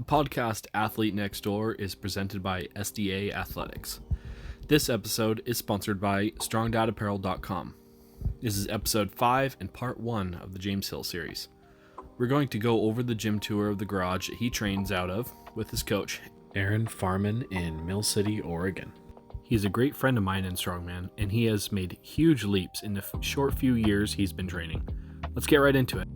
The podcast Athlete Next Door is presented by SDA Athletics. This episode is sponsored by StrongDadApparel.com. This is episode 5 and part 1 of the James Hill series. We're going to go over the gym tour of the garage that he trains out of with his coach, Aaron Farmen in Mill City, Oregon. He's a great friend of mine in Strongman, and he has made huge leaps in the short few years he's been training. Let's get right into it.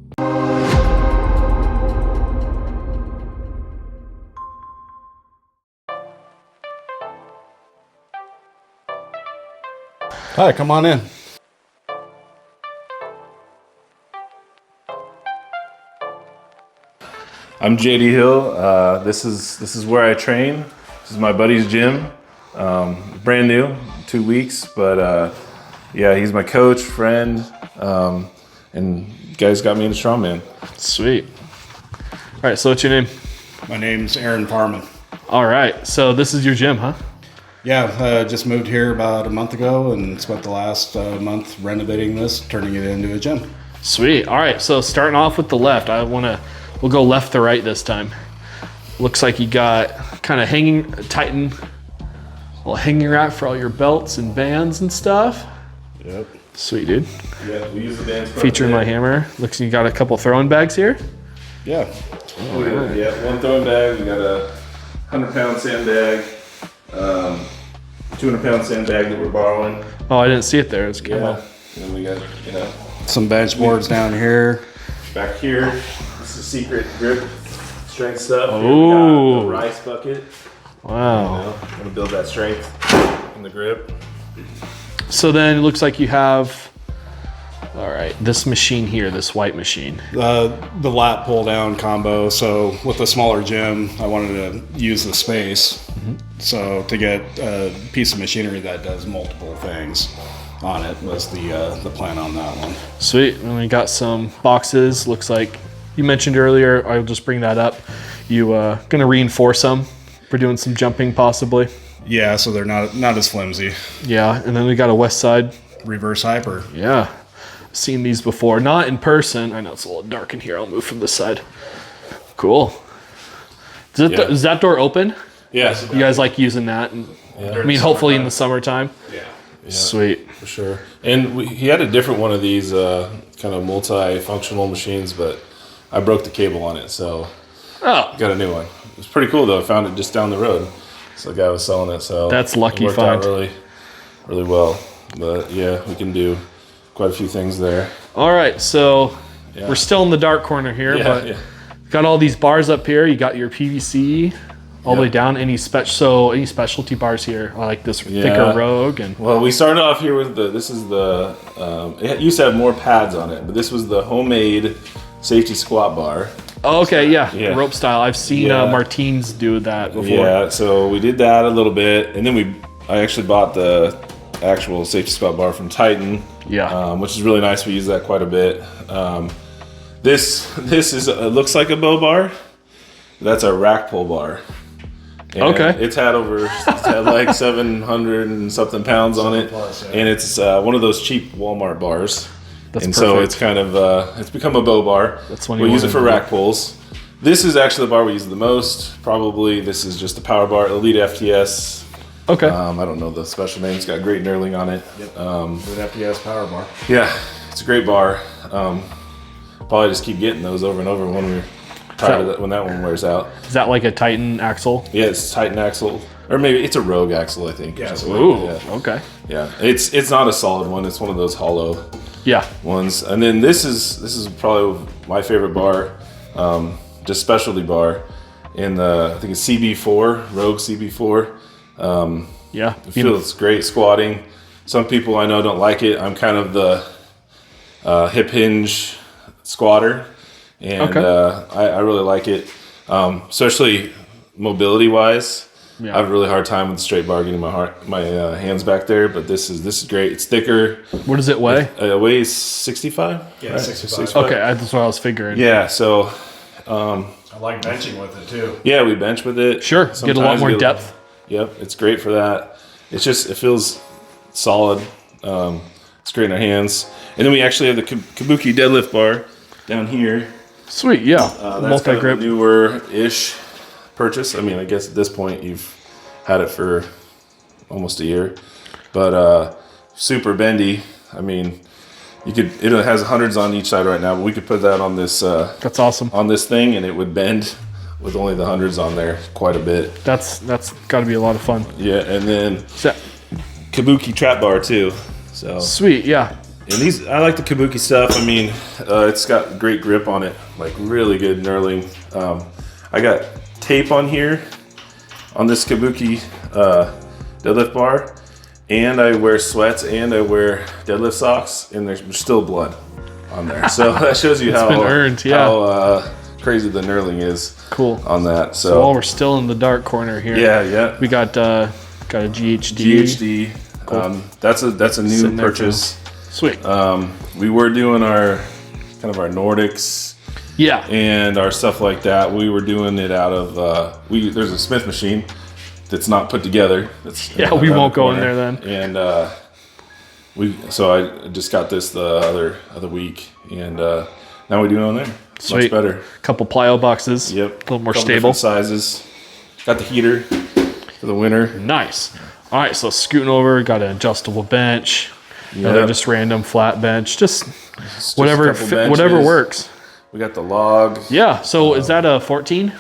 Hi, come on in. I'm JD Hill. This is where I train. This is my buddy's gym. Brand new, 2 weeks, but yeah, he's my coach, friend, and guys got me into strongman. Sweet. All right, so what's your name? My name's Aaron Farmen. All right, so this is your gym, huh? Yeah, just moved here about a month ago and spent the last month renovating this, turning it into a gym. Sweet. All right, so starting off with the left, we'll go left to right this time. Looks like you got kind of Titan, little hanging rack for all your belts and bands and stuff. Yep. Sweet, dude. Yeah, we use the bands. Featuring my hammer. Looks like you got a couple throwing bags here. Yeah. Yeah, one throwing bag. We got a 100-pound sandbag, 200-pound sandbag that we're borrowing. Oh, I didn't see it there. It's camo. Yeah. And then we got, Some bench boards down here. back here. This is secret grip strength stuff. Here Oh. we got the rice bucket. Wow. I'm gonna build that strength in the grip. So then it looks like you have, all right, this machine here, this white machine. The lat pull down combo. So with a smaller gym, I wanted to use the space. So to get a piece of machinery that does multiple things on it was the plan on that one. Sweet. And we got some boxes. Looks like you mentioned earlier, I'll just bring that up. You gonna reinforce them for doing some jumping possibly? Yeah, so they're not as flimsy. Yeah, and then we got a west side. Reverse hyper. Yeah, seen these before. Not in person. I know it's a little dark in here. I'll move from this side. Cool. Is that door open? Yeah. You guys like using that? And, I mean, hopefully in the summertime. Yeah. Sweet. For sure. And he had a different one of these kind of multi-functional machines, but I broke the cable on it, so Oh, got a new one. It was pretty cool though. I found it just down the road. So the guy was selling it, so That's lucky it worked find. out really, really well. But yeah, we can do quite a few things there. all right. So Yeah. we're still in the dark corner here, but got all these bars up here. You got your PVC all the way down. Any specialty bars here? I like this thicker Rogue and. Well, we started off here with it used to have more pads on it, but this was the homemade safety squat bar. Oh, okay, yeah, Yeah. rope style. I've seen Yeah. Martins do that before. Yeah, so we did that a little bit, and then I actually bought the actual safety squat bar from Titan. Yeah. Which is really nice. We use that quite a bit. This looks like a bow bar. That's a rack pull bar. And Okay. It's had like 700 and something pounds on it, and it's one of those cheap Walmart bars. That's so perfect. it's kind of it's become a bow bar. That's when we you use it want for to do rack pulls. This is actually the bar we use the most. Probably this is just a power bar, Elite FTS. Okay. I don't know the special name. It's got great knurling on it. With FDS power bar. Yeah, it's a great bar. Probably just keep getting those over and over when that one wears out. Is that like a Titan axle? Yeah, it's Titan axle, or maybe it's a Rogue axle, I think. Yeah. Ooh. Yeah. Okay. Yeah, it's not a solid one. It's one of those hollow Yeah. ones. And then this is probably my favorite bar, just specialty bar in I think it's CB4, Rogue CB4. Yeah. It feels great squatting. Some people I know don't like it. I'm kind of the hip hinge squatter, and I really like it, especially mobility wise. Yeah. I have a really hard time with the straight bar getting my hands back there, but this is great. It's thicker. What does it weigh? It weighs 65. Yeah, right? 65. Okay, that's what I was figuring. Yeah, so I like benching with it too. yeah, we bench with it. Sure. Get a lot Sometimes more we depth. Yep, it's great for that. It feels solid. It's great in our hands. And then we actually have the Kabuki deadlift bar down here. Sweet, yeah. That's kind of Multi-grip. newer-ish purchase. I mean, I guess at this point you've had it for almost a year, but super bendy. I mean, it has hundreds on each side right now, but we could put that on this. That's awesome. On this thing, and it would bend with only the hundreds on there quite a bit. That's got to be a lot of fun. Yeah, and then Kabuki trap bar too. So sweet, yeah. And I like the Kabuki stuff. I mean, it's got great grip on it, like really good knurling. I got tape on here on this Kabuki deadlift bar, and I wear sweats and I wear deadlift socks, and there's still blood on there. So that shows you how been earned, how crazy the knurling is. Cool on that. So while we're still in the dark corner here, yeah, we got a GHD. Cool. That's a new purchase. Sweet. We were doing our Nordics, and our stuff like that. We were doing it out of there's a Smith machine that's not put together. We won't go in there then. And so I just got this the other week, and now we do it on there. Sweet. Much better. Couple plyo boxes. Yep. A little more couple stable. Sizes. Got the heater for the winter. Nice. All right, so scooting over, got an adjustable bench. Another just random flat bench. Just whatever works. We got the log. Yeah. So is that a 14?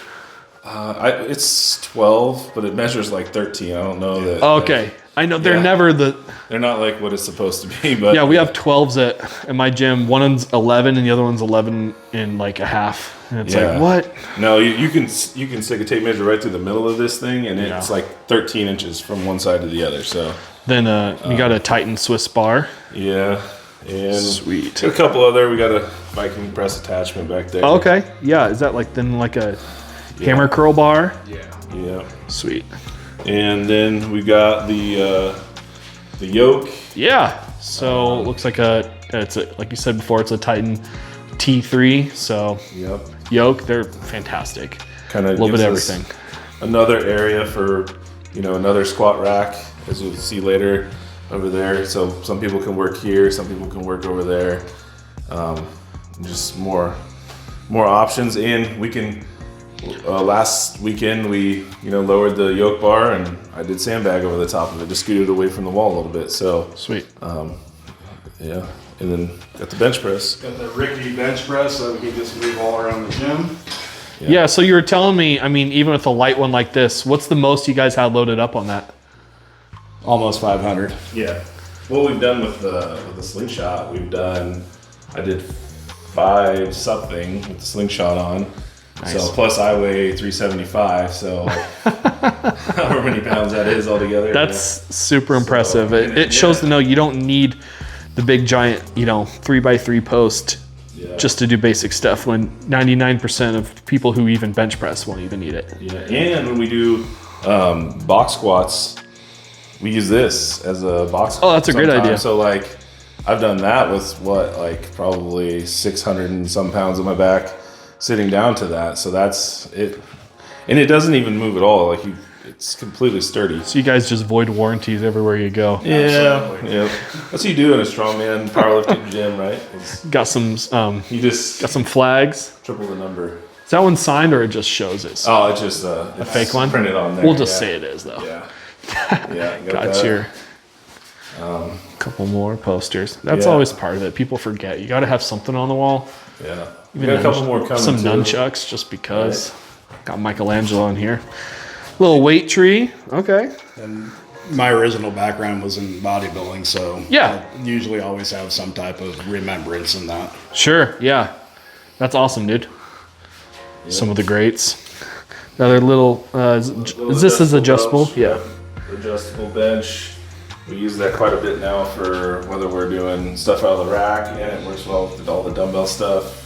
It's 12, but it measures like 13. I don't know that. Okay. I know they're never They're not like what it's supposed to be, but yeah, we have 12s at my gym. One's 11 and the other one's 11 and like a half. And it's like, what? No, you can stick a tape measure right through the middle of this thing, and it's like 13 inches from one side to the other. So then you got a Titan Swiss bar. Yeah, and sweet. A couple other. We got a Viking press attachment back there. Oh, okay, yeah. Is that like a hammer curl bar? Yeah. Sweet. And then we got the yoke. Yeah. So it looks like like you said before, it's a Titan T3. So yoke, they're fantastic. Kind of a little bit of everything. Another area for another squat rack, as you'll see later over there. So some people can work here, some people can work over there. Just more options, and we can. Last weekend we lowered the yoke bar, and I did sandbag over the top of it to scoot it away from the wall a little bit. So sweet. And then got the bench press. Got the rickety bench press so we can just move all around the gym. Yeah, so you were telling me, I mean, even with a light one like this, what's the most you guys had loaded up on that? Almost 500. Yeah. What we've done with the slingshot, I did 5 something with the slingshot on. Nice. So plus I weigh 375, so however many pounds that is altogether. That's super impressive. It shows to know you don't need the big giant, 3x3 post just to do basic stuff, when 99% of people who even bench press won't even need it. Yeah, and when we do box squats, we use this as a box squat. Oh, that's a great idea. So like I've done that with probably 600 and some pounds on my back, sitting down to that. So that's it, and it doesn't even move at all. Like it's completely sturdy. So you guys just void warranties everywhere you go. Yeah. That's what you do in a strongman powerlifting gym, right? Got some you just got some flags. Triple the number. Is that one signed, or it just shows it? Oh, it's just a fake one printed on there. We'll just say it is though. Yeah. Got your couple more posters. That's always part of it. People forget. You got to have something on the wall. Yeah. We got a couple more coming. Some nunchucks, just because. Right. Got Michelangelo in here. Little weight tree. Okay. And my original background was in bodybuilding, so I usually always have some type of remembrance in that. Sure. Yeah. That's awesome, dude. Yep. Some of the greats. Another little. Is this adjustable? Bench. Yeah. Adjustable bench. We use that quite a bit now for whether we're doing stuff out of the rack, and it works well with all the dumbbell stuff.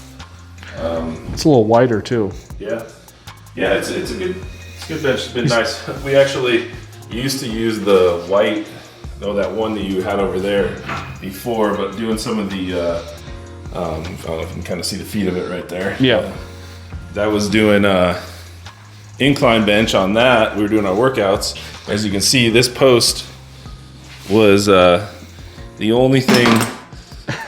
It's a little wider too. Yeah, it's a good bench. It's been nice. We actually used to use the white, that one that you had over there before, but doing some of the, I don't know if you can kind of see the feet of it right there. Yeah. That was doing incline bench on that. We were doing our workouts. As you can see, this post was the only thing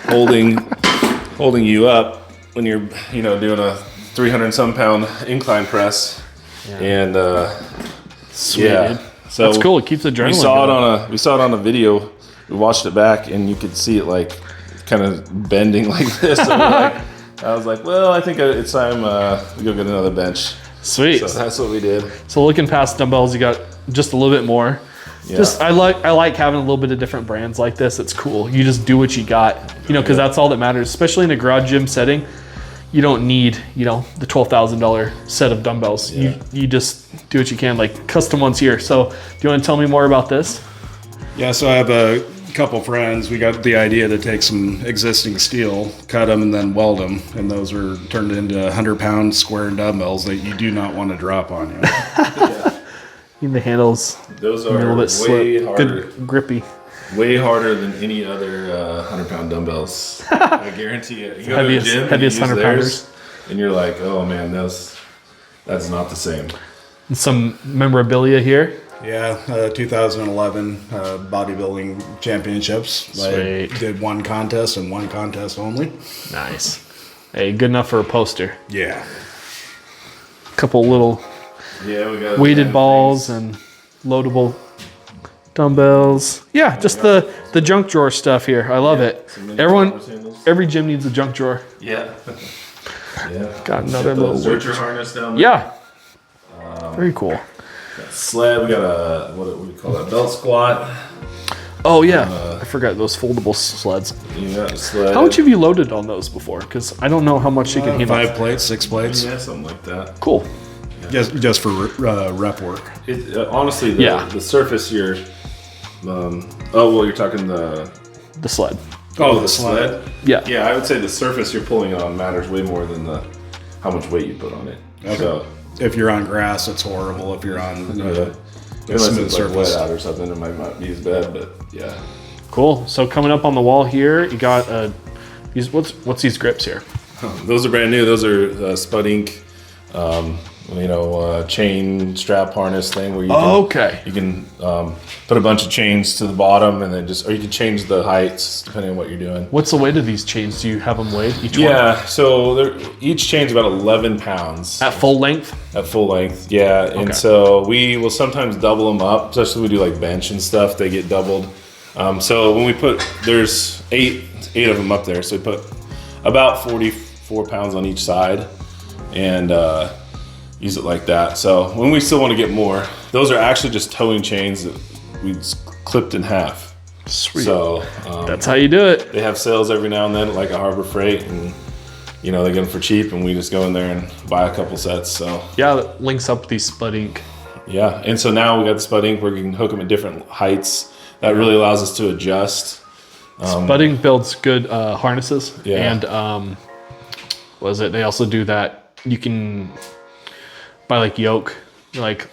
holding you up when you're doing a 300 some pound incline press. And Sweet, yeah, dude. so That's cool. It keeps the adrenaline we saw it on a video. We watched it back, and you could see it like kind of bending like this. So I was like, well, I think it's time we go get another bench. Sweet. So that's what we did. So looking past dumbbells, you got just a little bit more. Yeah. Just I like having a little bit of different brands like this. It's cool. You just do what you got, because that's all that matters. Especially in a garage gym setting, you don't need the $12,000 set of dumbbells. Yeah. You just do what you can, like custom ones here. So do you want to tell me more about this? Yeah, so I have a couple friends. We got the idea to take some existing steel, cut them, and then weld them. And those are turned into 100-pound square dumbbells that you do not want to drop on you. The handles. Those a are little bit way harder. Good grippy. Way harder than any other 100-pound dumbbells. I guarantee it. You go Heaviest- to the gym heaviest and you use 100-pounders. theirs, and you're like, oh man, that's not the same. And some memorabilia here. Yeah, 2011 bodybuilding championships. Sweet. I did one contest and one contest only. Nice. Hey, good enough for a poster. Yeah. Couple little Yeah, we got weighted balls and loadable dumbbells. Yeah, just the junk drawer stuff here. I love it. Every gym needs a junk drawer. Yeah. Yeah. Got another little searcher harness down there. Yeah. Very cool. Sled. We got a what do we call that? Belt squat. Oh yeah, I forgot those foldable sleds. Yeah, sled. How much have you loaded on those before? Because I don't know how much you can handle. 5 plates, 6 plates. Yeah, something like that. Cool. Just for rep work. Honestly, the surface here. You're talking the The sled. the sled. Yeah. Yeah, I would say the surface you're pulling on matters way more than how much weight you put on it. Okay. So, If you're on grass, it's horrible. If you're on a unless smooth it's like wet surface. out or something, it might not be as bad. But yeah, Cool. So coming up on the wall here, you got what's these grips here? those are brand new. Those are Spud Ink. Chain strap harness thing where you can put a bunch of chains to the bottom and then or you can change the heights depending on what you're doing. What's the weight of these chains? Do you have them weighed each one? Yeah, so each chain's about 11 pounds. At full length? At full length, yeah. Okay. And so we will sometimes double them up, especially when we do like bench and stuff, they get doubled. So when there's eight of them up there, so we put about 44 pounds on each side and use it like that. So when we still want to get more, those are actually just towing chains that we clipped in half. Sweet. So That's how you do it. they have sales every now and then, like a Harbor Freight, and they get them for cheap, and we just go in there and buy a couple sets. So Yeah, it links up these Spud Ink. yeah, and so now we got the Spud Ink where you can hook them at different heights. That really allows us to adjust. Spud Ink builds good harnesses. Yeah. And they also do that. You can buy like yoke, like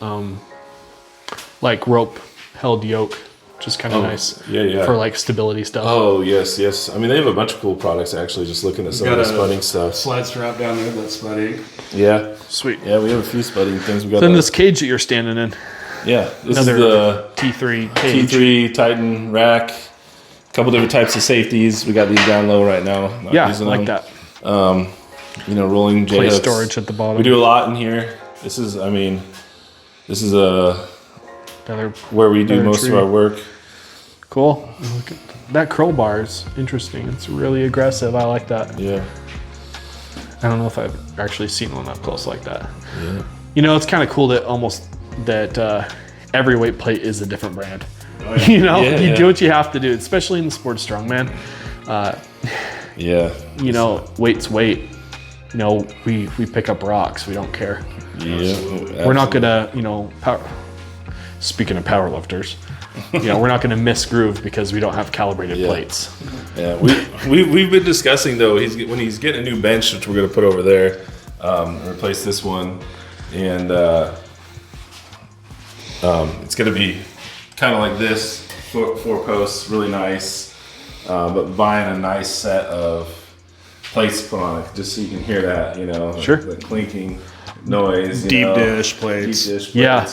rope held yoke, which is kind of nice. Yeah. For like stability stuff. Oh yes. I mean, they have a bunch of cool products actually. Just looking at some of the Spud Ink stuff. Sled strap down there, that's Spud Ink. Yeah, Sweet. yeah. We have a few Spud Ink things. We got Then the- this cage that you're standing in, Yeah, this another is the T3 cage. T3 Titan rack. A couple different types of safeties. We got these down low right now. Not Yeah, using like them. that. Rolling J Plate hooks. storage at the bottom. We do a lot in here. This is Another where we do Another most tree. of our work. cool. Look at that curl bar is interesting. It's really aggressive. I like that. Yeah, I don't know if I've actually seen one up close like that. yeah. It's kind of cool that every weight plate is a different brand. Oh, yeah. Yeah, You yeah. do what you have to do, especially in the sports strongman. Yeah, Weight's weight. We pick up rocks. We don't care. yeah. We're not gonna, speaking of power lifters, we're not gonna miss groove because we don't have calibrated plates. Yeah, we've been discussing though. When he's getting a new bench, which we're gonna put over there, replace this one, and it's gonna be kind of like this, four posts, really nice, but buying a nice set of plates to put on it, just so you can hear that, Sure. the clinking noise. Deep dish plates. Deep dish plates. Yeah.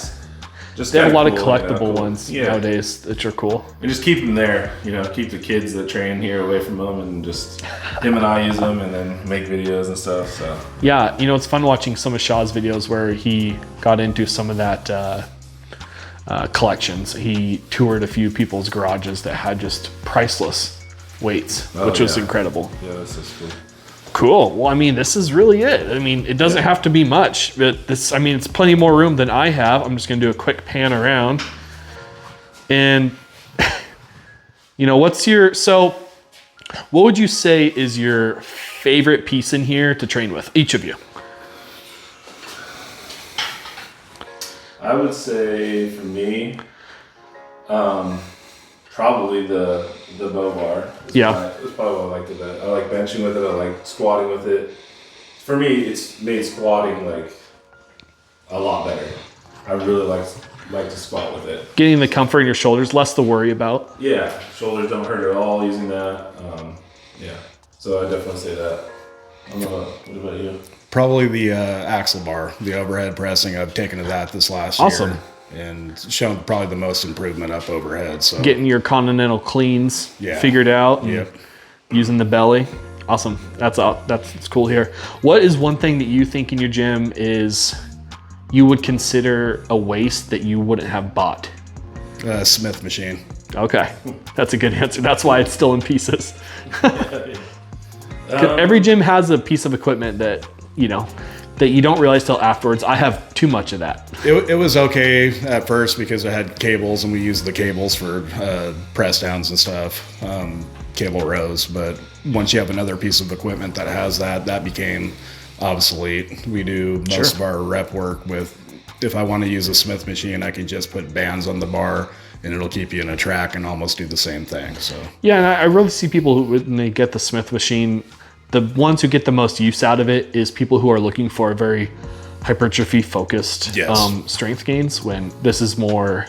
just They have a kinda lot of cool, collectible cool. ones nowadays that are cool. And just keep them there, keep the kids that train here away from them, and just him and I use them and then make videos and stuff. So Yeah, it's fun watching some of Shaw's videos where he got into some of that collections. He toured a few people's garages that had just priceless weights, which was incredible. Yeah, that's just cool. Cool. Well, I mean, this is really it. I mean, it doesn't have to be much, but it's plenty more room than I have. I'm just going to do a quick pan around. And, what would you say is your favorite piece in here to train with, each of you? I would say for me, probably the bow bar. It's probably what I like the best. I like benching with it. I like squatting with it. For me, it's made squatting like a lot better. I really like to squat with it. Getting the comfort in your shoulders, less to worry about. Yeah, shoulders don't hurt at all using that. So I definitely say that. I don't know what about you? Probably the axle bar, the overhead pressing. I've taken to that this last Awesome. year. And shown probably the most improvement up overhead. So Getting your continental cleans figured out. And using the belly. Awesome. That's cool here. What is one thing that you think in your gym is you would consider a waste that you wouldn't have bought? Smith machine. Okay. That's a good answer. That's why it's still in pieces. Every gym has a piece of equipment that you don't realize till afterwards. I have too much of that. It was okay at first because it had cables and we used the cables for press downs and stuff, cable rows. But once you have another piece of equipment that has that became obsolete. We do most of our rep work with, if I want to use a Smith machine, I can just put bands on the bar and it'll keep you in a track and almost do the same thing. So yeah, and I really see people who, when they get the Smith machine, the ones who get the most use out of it is people who are looking for a very hypertrophy focused strength gains, when this is more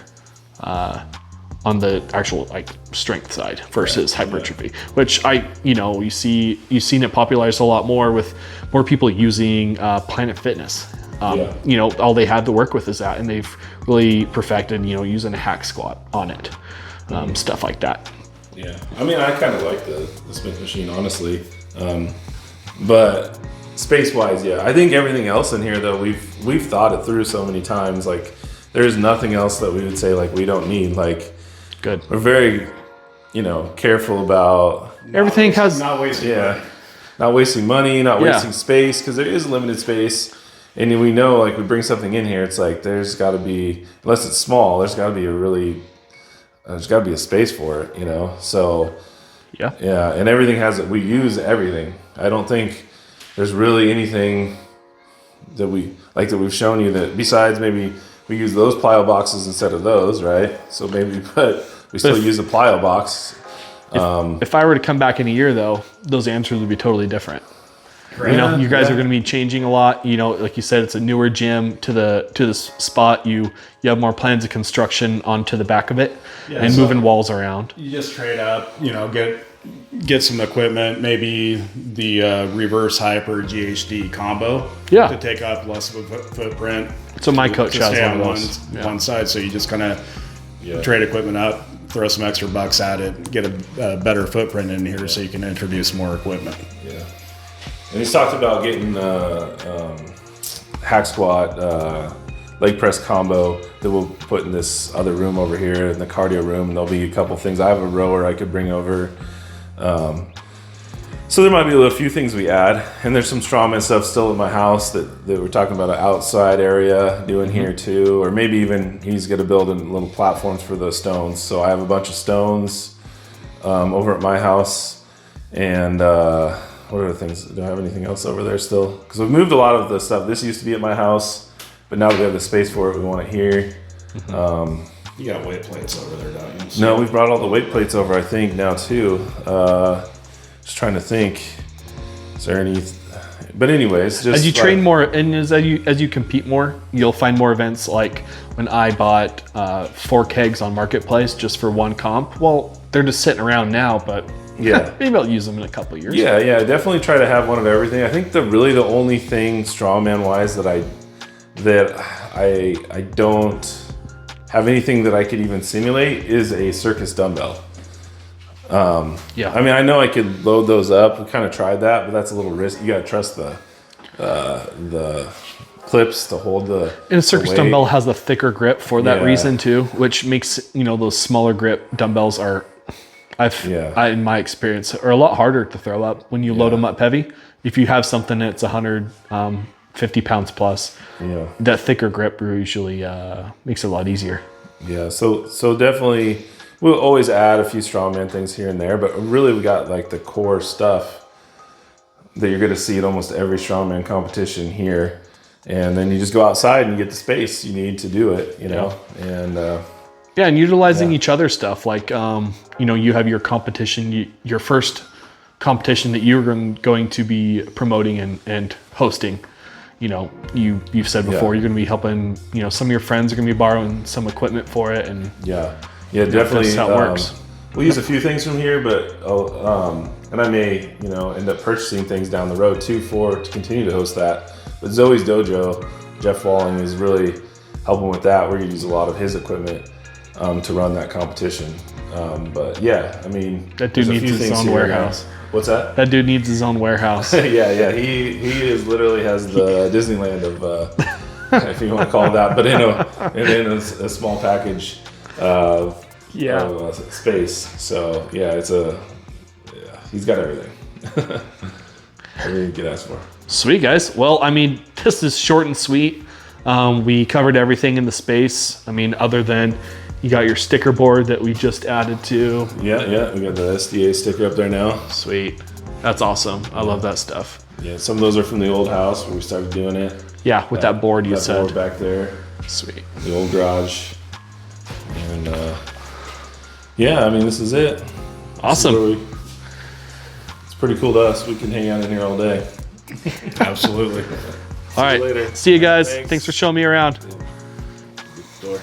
on the actual strength side versus hypertrophy, which you've seen it popularized a lot more with more people using Planet Fitness. All they had to work with is that, and they've really perfected, using a hack squat on it, stuff like that. Yeah, I mean, I kind of like the Smith machine, honestly. But space-wise, I think everything else in here, though, we've thought it through so many times. Like, there's nothing else that we would say we don't need. Good. We're very, careful about everything not wasting money, not wasting space, because there is limited space. And we know, we bring something in here, it's there's got to be, unless it's small, there's got to be there's got to be a space for it, So, yeah, and everything we use everything. I don't think there's really anything that we've shown you that, besides maybe we use those plyo boxes instead of those, right? So but we still use a plyo box. If I were to come back in a year, though, those answers would be totally different. You guys are going to be changing a lot. Like you said, it's a newer gym to the spot. You have more plans of construction onto the back of it, and moving walls around. You just trade up, get some equipment, maybe the reverse hyper GHD combo to take up less of a footprint. So my coach has on one of those. one side, so you just kind of trade equipment up, throw some extra bucks at it, get a better footprint in here so you can introduce more equipment. Yeah. And he's talked about getting hack squat, leg press combo that we'll put in this other room over here in the cardio room. And there'll be a couple things. I have a rower I could bring over. So there might be a few things we add. And there's some strongman stuff still in my house that we're talking about, an outside area doing here too. Or maybe even he's going to build in little platforms for the stones. So I have a bunch of stones over at my house. And what other things? Do I have anything else over there still? Because we've moved a lot of the stuff. This used to be at my house, but now that we have the space for it, we want it here. You got weight plates over there, don't you? No, we've brought all the weight plates over, I think, now too. Just trying to think. Is there any? But anyways, just as you train more and as you compete more, you'll find more events. Like when I bought 4 kegs on Marketplace just for one comp. Well, they're just sitting around now, but maybe I'll use them in a couple of years. Yeah, definitely try to have one of everything. I think the only thing strongman wise that I don't have anything that I could even simulate is a circus dumbbell. Yeah. I mean, I know I could load those up. We kind of tried that, but that's a little risky. You got to trust the clips to hold the. And a circus weight. dumbbell has a thicker grip for that Yeah. reason too, which makes those smaller grip dumbbells are, in my experience, are a lot harder to throw up when you load them up heavy. If you have something that's 150 pounds plus, that thicker grip usually makes it a lot easier. Yeah, so definitely we'll always add a few strongman things here and there, but really we got like the core stuff that you're going to see at almost every strongman competition here. And then you just go outside and you get the space you need to do it, and and utilizing each other's stuff. Like, you have your competition, your first competition that you're going to be promoting and hosting. You've said before, you're going to be helping, some of your friends are going to be borrowing some equipment for it. And definitely. That's how it works. We'll use a few things from here, but and I may end up purchasing things down the road too to continue to host that. But Zoe's Dojo, Jeff Walling is really helping with that. We're gonna use a lot of his equipment to run that competition. But yeah, I mean, that dude needs his own warehouse. What's that? That dude needs his own warehouse. yeah. He is literally has the Disneyland of, if you want to call it that, but in a small package. Space. So he's got everything. Everything you could ask for. Sweet, guys. Well, I mean, this is short and sweet. We covered everything in the space. I mean, other than you got your sticker board that we just added to. Yeah. We got the SDA sticker up there now. Sweet. That's awesome. I love that stuff. Yeah, some of those are from the old house where we started doing it. Yeah, with that board you said. Board back there. Sweet. The old garage. And I mean, this is it. Awesome. It's pretty cool to us. We can hang out in here all day. Absolutely. All right. Later. See you guys. Thanks for showing me around. Door.